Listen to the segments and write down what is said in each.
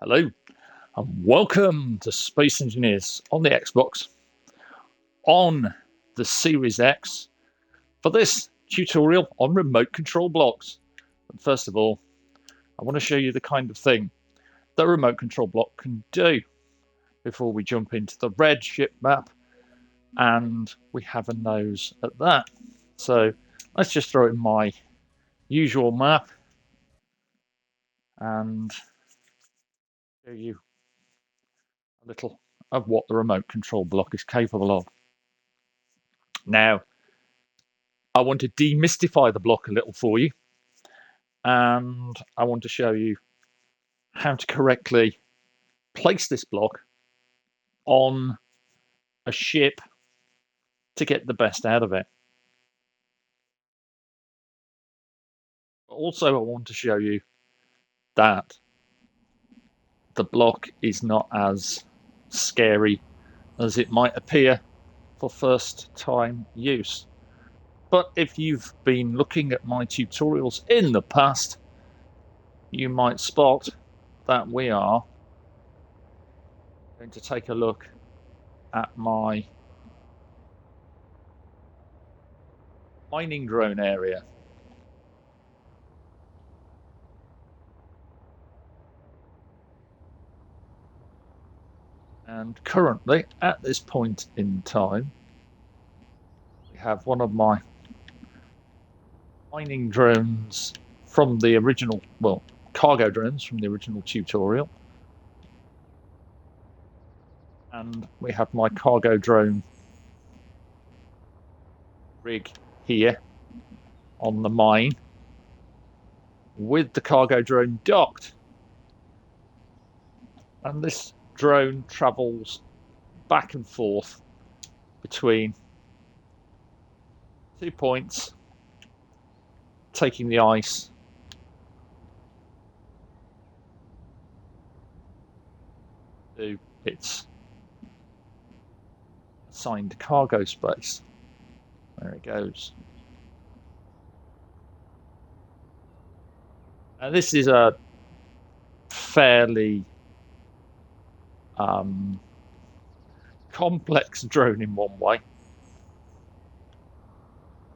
Hello, and welcome to Space Engineers on the Xbox, on the Series X, for this tutorial on remote control blocks. But first of all, I want to show you the kind of thing that a remote control block can do before we jump into the red ship map, and we have a nose at that. So let's just throw in my usual map and show you a little of what the remote control block is capable of. Now, I want to demystify the block a little for you, and I want to show you how to correctly place this block on a ship to get the best out of it. Also, I want to show you that the block is not as scary as it might appear for first time use. But if you've been looking at my tutorials in the past, you might spot that we are going to take a look at my mining drone area. And currently, at this point in time, we have one of my mining drones from the original, well, cargo drones from the original tutorial. And we have my cargo drone rig here on the mine with the cargo drone docked. And this drone travels back and forth between 2 points, taking the ice to its assigned cargo space. There it goes. And this is a fairly complex drone in one way.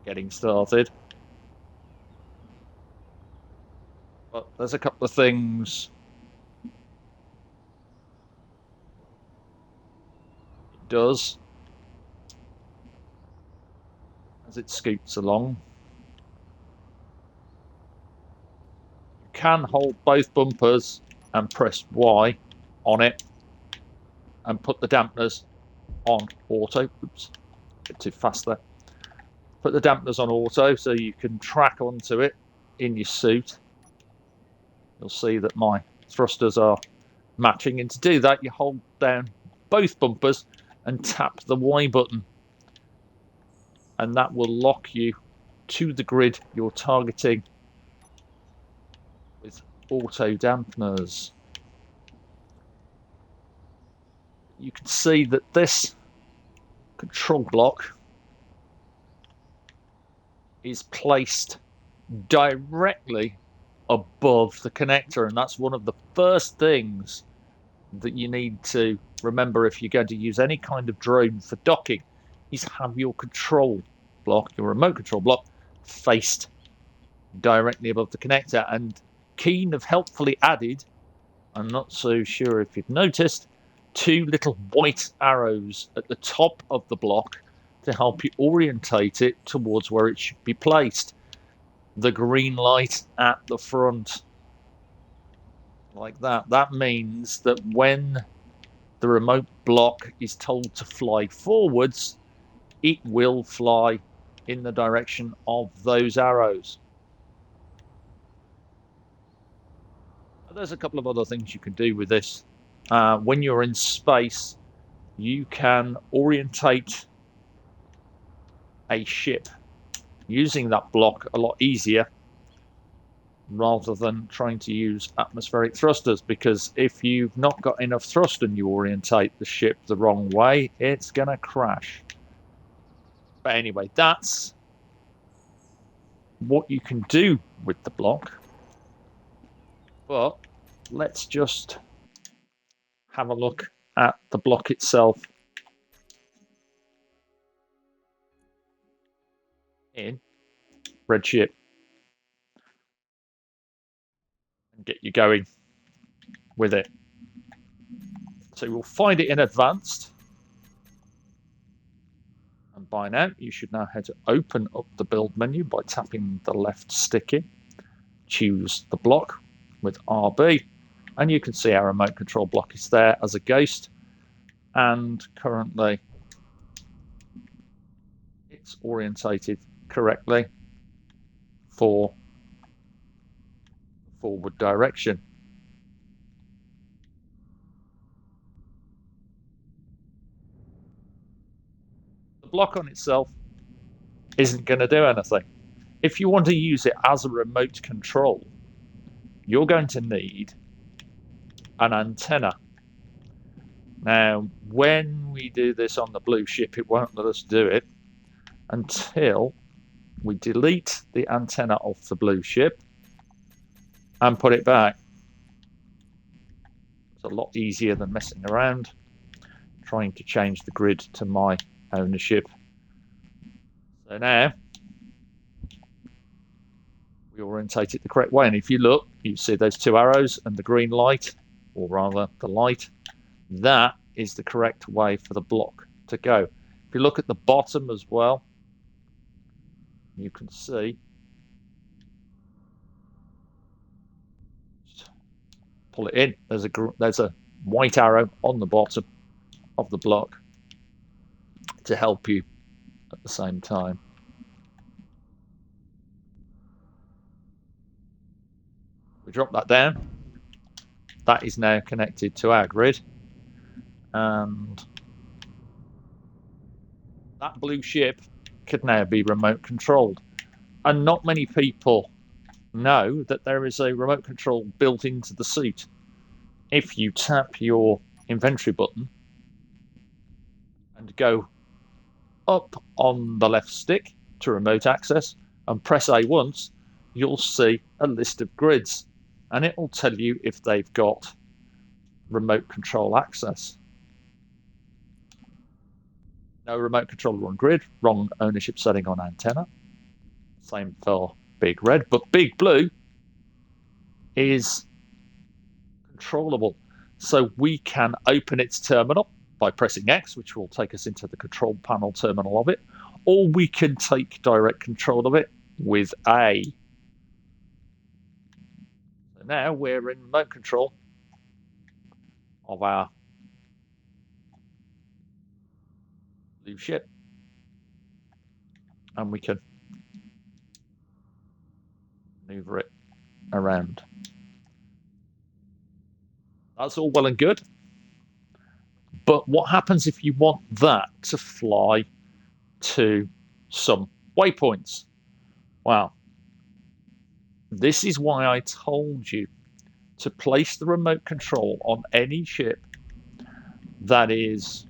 Getting started. But there's a couple of things it does as it scoots along. You can hold both bumpers and press Y on it and put the dampeners on auto. Oops, a bit too fast there. Put the dampeners on auto so you can track onto it in your suit. You'll see that my thrusters are matching, and to do that you hold down both bumpers and tap the Y button, and that will lock you to the grid you're targeting with auto dampeners. You can see that this control block is placed directly above the connector, and that's one of the first things that you need to remember if you're going to use any kind of drone for docking, is have your control block, your remote control block, faced directly above the connector. And Keen have helpfully added, I'm not so sure if you've noticed, 2 little white arrows at the top of the block to help you orientate it towards where it should be placed. The green light at the front, like that. That means that when the remote block is told to fly forwards, it will fly in the direction of those arrows. There's a couple of other things you can do with this. When you're in space, you can orientate a ship using that block a lot easier rather than trying to use atmospheric thrusters, because if you've not got enough thrust and you orientate the ship the wrong way, it's gonna crash. But anyway, that's what you can do with the block. But let's just have a look at the block itself in Redshift and get you going with it. So you'll find it in advanced. And by now, you should know how to open up the build menu by tapping the left stick in. Choose the block with RB. And you can see our remote control block is there as a ghost. And currently, it's orientated correctly for forward direction. The block on itself isn't going to do anything. If you want to use it as a remote control, you're going to need an antenna. Now, when we do this on the blue ship, it won't let us do it until we delete the antenna off the blue ship and put it back. It's a lot easier than messing around trying to change the grid to my ownership. So now we orientate it the correct way, and if you look, you see those two arrows and the green light, or rather the light. That is the correct way for the block to go. If you look at the bottom as well, you can see, pull it in, there's a white arrow on the bottom of the block to help you at the same time. We drop that down. That is now connected to our grid, and that blue ship could now be remote controlled. And not many people know that there is a remote control built into the suit. If you tap your inventory button and go up on the left stick to remote access and press A once, you'll see a list of grids, and it will tell you if they've got remote control access. No remote controller on grid, wrong ownership setting on antenna. Same for Big Red, but Big Blue is controllable. So we can open its terminal by pressing X, which will take us into the control panel terminal of it, or we can take direct control of it with A. So now we're in remote control of our blue ship, and we can maneuver it around. That's all well and good, but what happens if you want that to fly to some waypoints? Well, this is why I told you to place the remote control on any ship that is,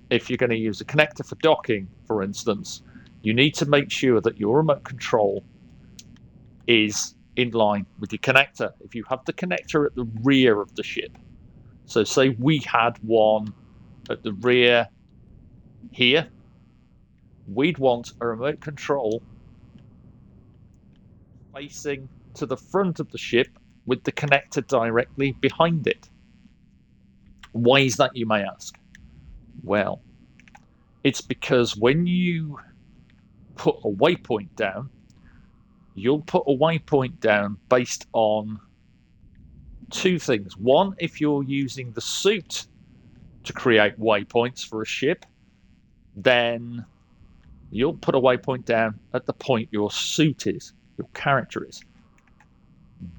if you're going to use a connector for docking, for instance, you need to make sure that your remote control is in line with your connector. If you have the connector at the rear of the ship, so say we had one at the rear here, we'd want a remote control facing to the front of the ship with the connector directly behind it. Why is that, you may ask? Well, it's because when you put a waypoint down, you'll put a waypoint down based on two things. One, if you're using the suit to create waypoints for a ship, then you'll put a waypoint down at the point your suit is, your character is.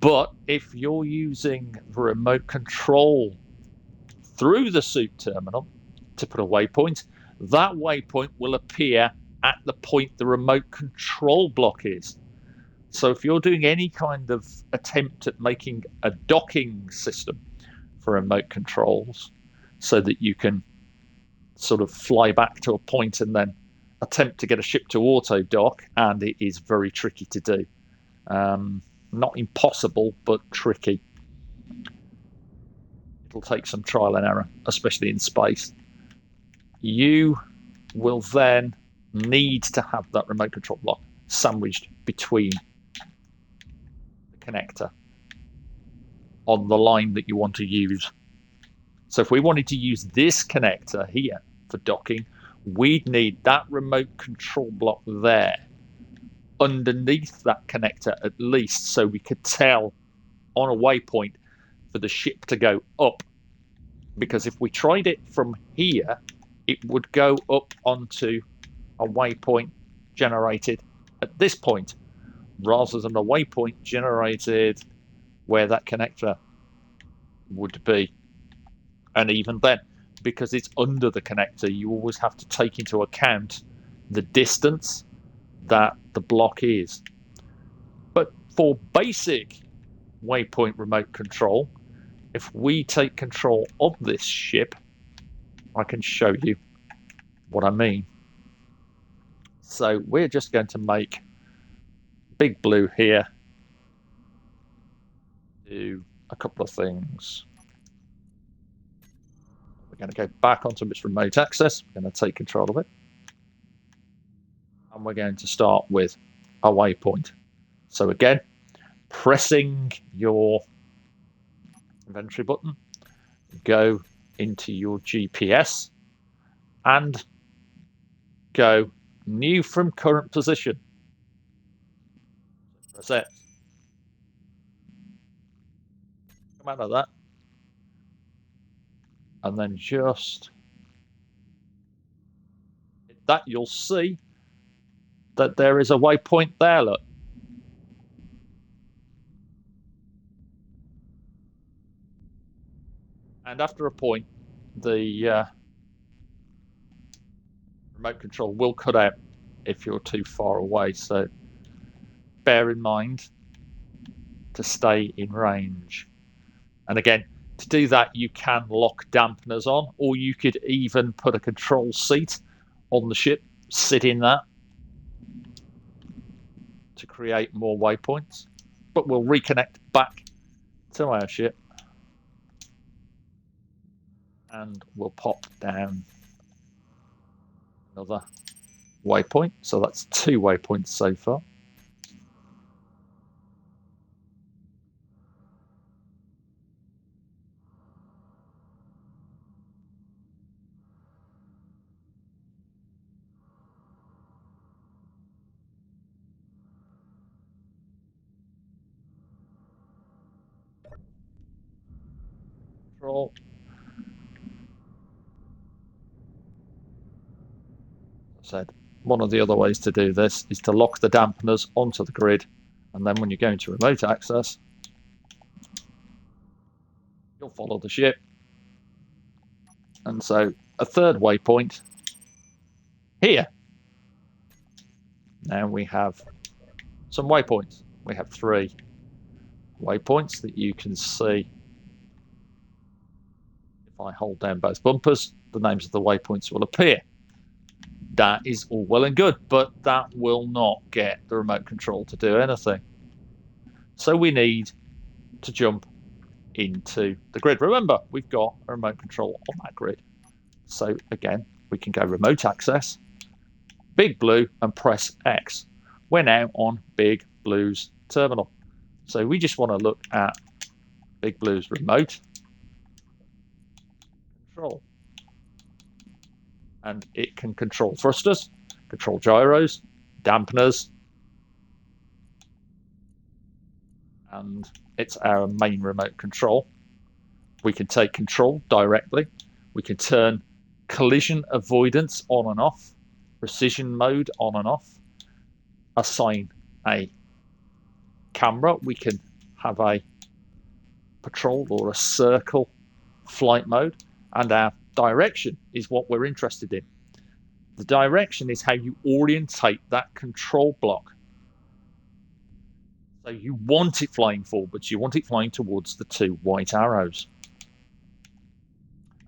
But if you're using the remote control through the suit terminal to put a waypoint, that waypoint will appear at the point the remote control block is. So if you're doing any kind of attempt at making a docking system for remote controls so that you can sort of fly back to a point and then attempt to get a ship to auto dock, and it is very tricky to do. Not impossible, but tricky. It'll take some trial and error, especially in space. You will then need to have that remote control block sandwiched between the connector on the line that you want to use. So if we wanted to use this connector here for docking, we'd need that remote control block there underneath that connector at least, so we could tell on a waypoint for the ship to go up. Because if we tried it from here, it would go up onto a waypoint generated at this point, rather than a waypoint generated where that connector would be. And even then, because it's under the connector, you always have to take into account the distance that the block is. But for basic waypoint remote control, if we take control of this ship, I can show you what I mean. So we're just going to make Big Blue here do a couple of things. We're going to go back onto its remote access. We're going to take control of it. And we're going to start with a waypoint. So again, pressing your inventory button, go into your GPS and go new from current position. Press it. Come out of that. And then just hit that, you'll see that there is a waypoint there, look. And after a point, the remote control will cut out if you're too far away. So bear in mind to stay in range. And again, to do that, you can lock dampeners on, or you could even put a control seat on the ship, sit in that to create more waypoints. But we'll reconnect back to our ship and we'll pop down another waypoint. So that's 2 waypoints so far. Control. Said one of the other ways to do this is to lock the dampeners onto the grid, and then when you go into remote access, you'll follow the ship. And so a third waypoint here. Now we have some waypoints. We have 3 waypoints that you can see. If I hold down both bumpers, the names of the waypoints will appear. That is all well and good, but that will not get the remote control to do anything. So we need to jump into the grid. Remember, we've got a remote control on that grid. So again, we can go remote access, Big Blue, and press X. We're now on Big Blue's terminal. So we just want to look at Big Blue's remote control. And it can control thrusters, control gyros, dampeners, and it's our main remote control. We can take control directly. We can turn collision avoidance on and off, precision mode on and off, assign a camera. We can have a patrol or a circle flight mode, and our direction is what we're interested in. The direction is how you orientate that control block. So you want it flying forwards, you want it flying towards the 2 white arrows.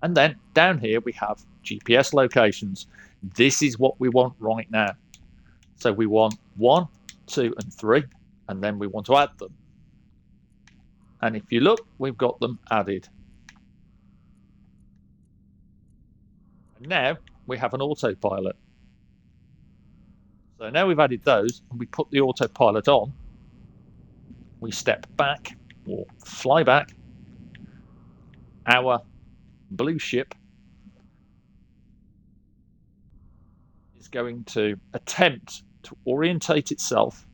And then down here we have GPS locations. This is what we want right now. So we want 1, 2, and 3, and then we want to add them. And if you look, we've got them added. Now we have an autopilot. So now we've added those and we put the autopilot on. We step back or fly back. Our blue ship is going to attempt to orientate itself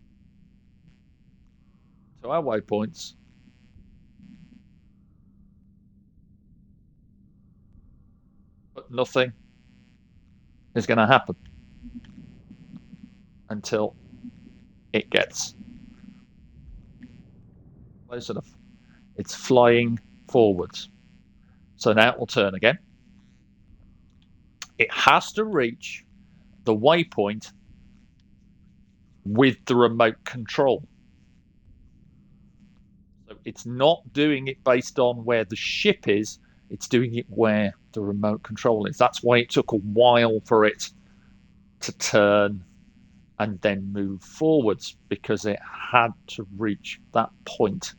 to our waypoints, but nothing is going to happen until it gets close enough. It's flying forwards. So now it will turn again. It has to reach the waypoint with the remote control. So it's not doing it based on where the ship is, it's doing it where the remote control is. That's why it took a while for it to turn and then move forwards, because it had to reach that point,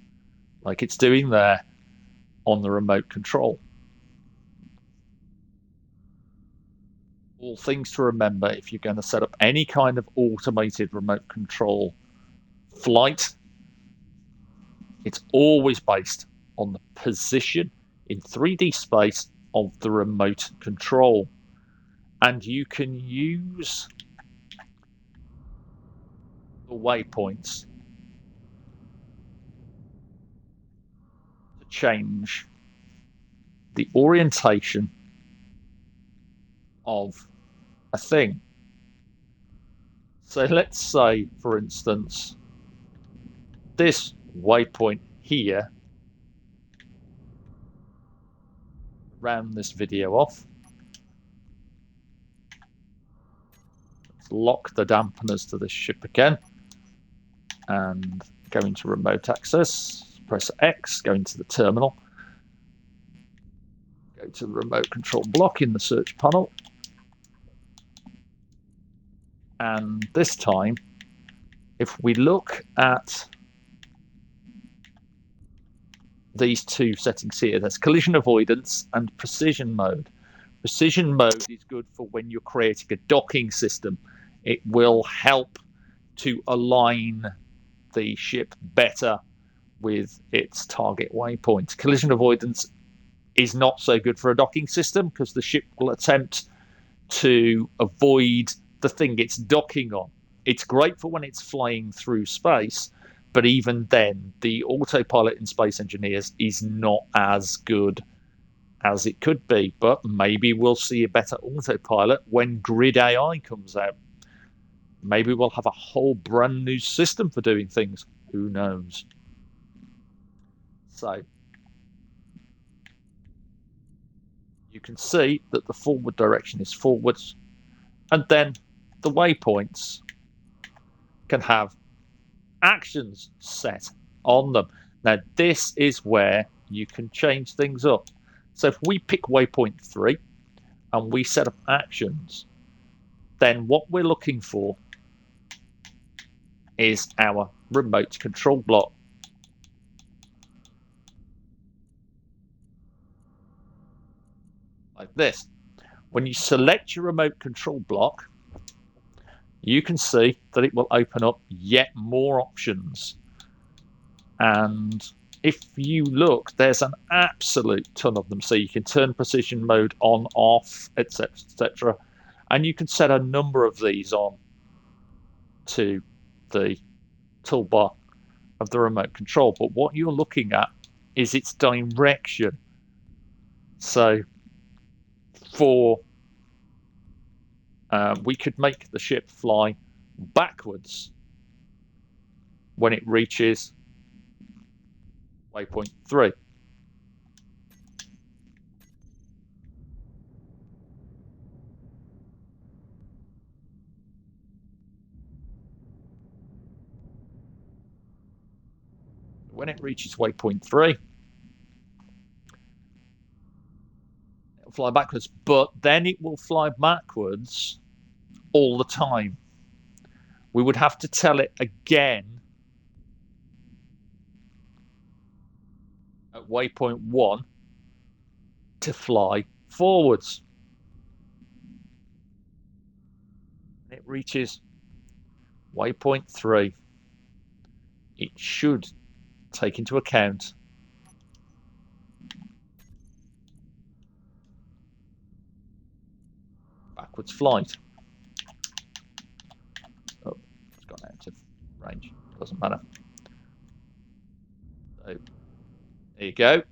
like it's doing there on the remote control. All things to remember if you're going to set up any kind of automated remote control flight. It's always based on the position in 3D space of the remote control. And you can use the waypoints to change the orientation of a thing. So let's say, for instance, this waypoint here, round this video off. Let's lock the dampeners to this ship again and go into remote access, press X, go into the terminal, go to the remote control block in the search panel, and this time if we look at these two settings here, there's collision avoidance and precision mode. Precision mode is good for when you're creating a docking system. It will help to align the ship better with its target waypoint. Collision avoidance is not so good for a docking system because the ship will attempt to avoid the thing it's docking on. It's great for when it's flying through space, but even then, the autopilot in Space Engineers is not as good as it could be. But maybe we'll see a better autopilot when Grid AI comes out. Maybe we'll have a whole brand new system for doing things. Who knows? So you can see that the forward direction is forwards, and then the waypoints can have actions set on them. Now, this is where you can change things up. So if we pick waypoint 3 and we set up actions, then what we're looking for is our remote control block. Like this. When you select your remote control block, you can see that it will open up yet more options. And if you look, there's an absolute ton of them. So you can turn precision mode on, off, etc., etc. And you can set a number of these on to the toolbar of the remote control. But what you're looking at is its direction. So we could make the ship fly backwards when it reaches waypoint 3. When it reaches waypoint 3, it'll fly backwards, but then it will fly backwards all the time. We would have to tell it again at waypoint 1 to fly forwards. reaches waypoint 3, it should take into account backwards flight. Oh, it's gone out of range. Doesn't matter. So there you go.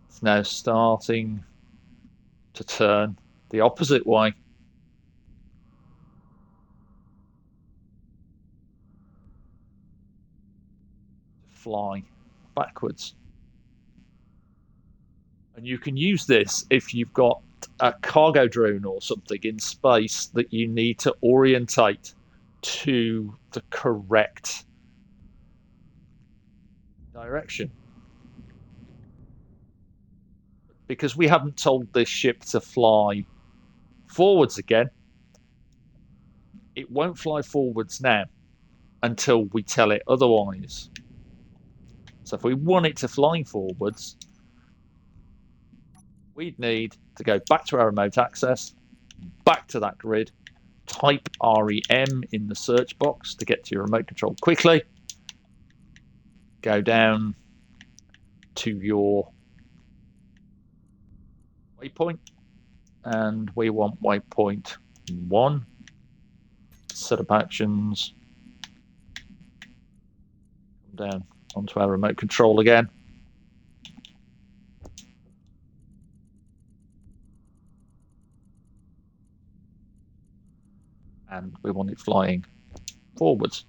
It's now starting to turn the opposite way. Fly backwards. And you can use this if you've got a cargo drone or something in space that you need to orientate to the correct direction. Because we haven't told this ship to fly forwards again, it won't fly forwards now until we tell it otherwise. So if we want it to fly forwards, we'd need to go back to our remote access, back to that grid, type REM in the search box to get to your remote control quickly, go down to your waypoint, and we want waypoint 1, set up actions, come down onto our remote control again. And we want it flying forwards.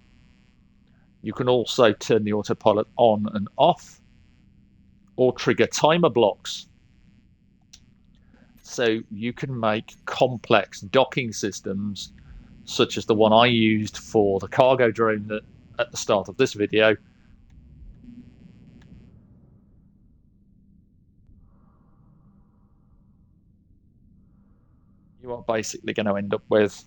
You can also turn the autopilot on and off, or trigger timer blocks. So you can make complex docking systems, such as the one I used for the cargo drone that at the start of this video. You are basically going to end up with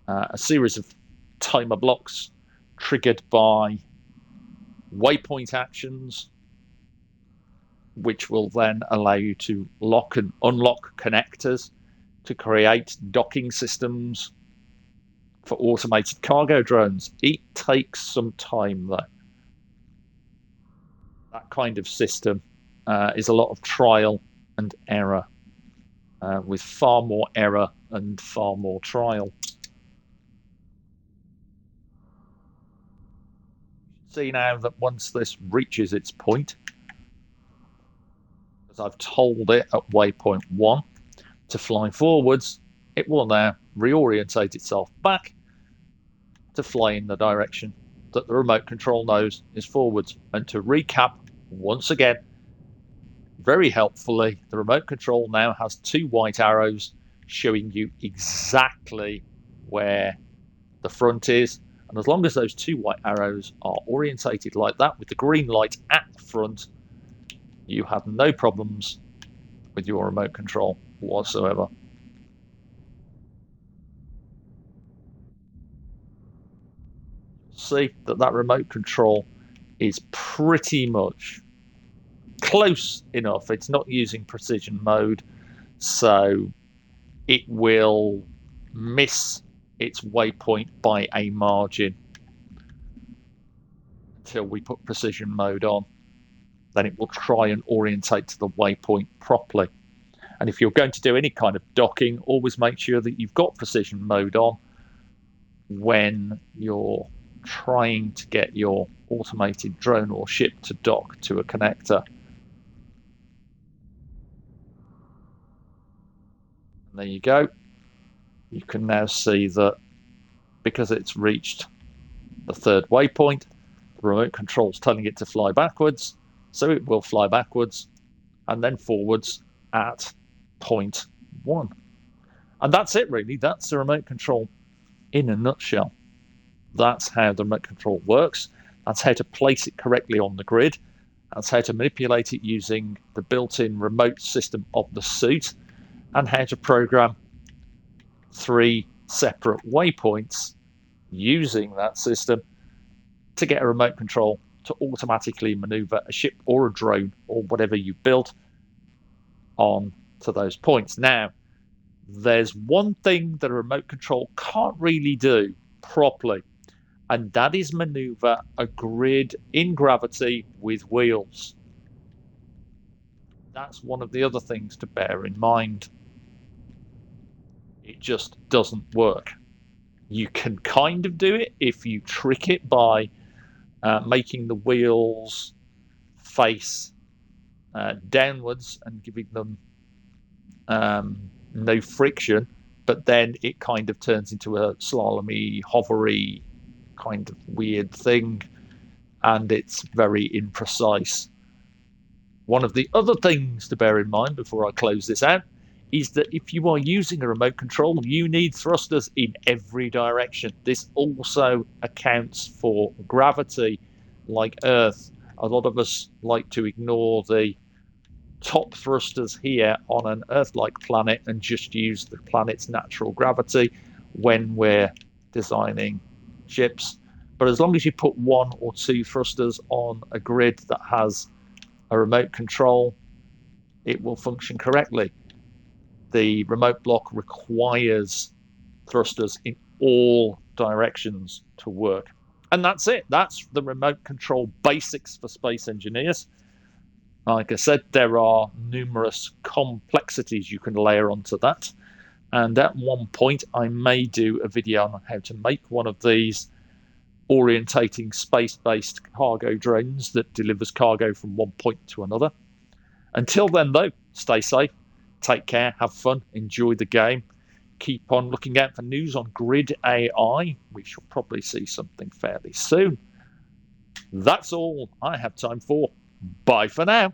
a series of timer blocks triggered by waypoint actions, which will then allow you to lock and unlock connectors to create docking systems for automated cargo drones. It takes some time, though. That kind of system is a lot of trial and error, with far more error and far more trial. See now that once this reaches its point, as I've told it at waypoint 1 to fly forwards, it will now reorientate itself back to fly in the direction that the remote control knows is forwards. And to recap once again, very helpfully, the remote control now has 2 white arrows showing you exactly where the front is. And as long as those 2 white arrows are orientated like that, with the green light at the front, you have no problems with your remote control whatsoever. See that remote control is pretty much close enough. It's not using precision mode, so it will miss its waypoint by a margin until we put precision mode on. Then it will try and orientate to the waypoint properly. And if you're going to do any kind of docking, always make sure that you've got precision mode on when you're trying to get your automated drone or ship to dock to a connector. And there you go. You can now see that because it's reached the 3rd waypoint, the remote control is telling it to fly backwards, so it will fly backwards and then forwards at point 1. And that's it, really. That's the remote control in a nutshell. That's how the remote control works. That's how to place it correctly on the grid. That's how to manipulate it using the built-in remote system of the suit, and how to program 3 separate waypoints using that system to get a remote control to automatically maneuver a ship or a drone or whatever you built on to those points. Now, there's one thing that a remote control can't really do properly, and that is maneuver a grid in gravity with wheels. That's one of the other things to bear in mind. It just doesn't work. You can kind of do it if you trick it by making the wheels face downwards and giving them no friction, but then it kind of turns into a slalomy, hovery kind of weird thing, and it's very imprecise. One of the other things to bear in mind before I close this out is that if you are using a remote control, you need thrusters in every direction. This also accounts for gravity, like Earth. A lot of us like to ignore the top thrusters here on an Earth-like planet and just use the planet's natural gravity when we're designing ships. But as long as you put one or two thrusters on a grid that has a remote control, it will function correctly. The remote block requires thrusters in all directions to work. And that's it. That's the remote control basics for space engineers. Like I said, there are numerous complexities you can layer onto that. And at one point, I may do a video on how to make one of these orientating space-based cargo drones that delivers cargo from one point to another. Until then, though, stay safe, take care, have fun, enjoy the game. Keep on looking out for news on Grid AI. We shall probably see something fairly soon. That's all I have time for. Bye for now.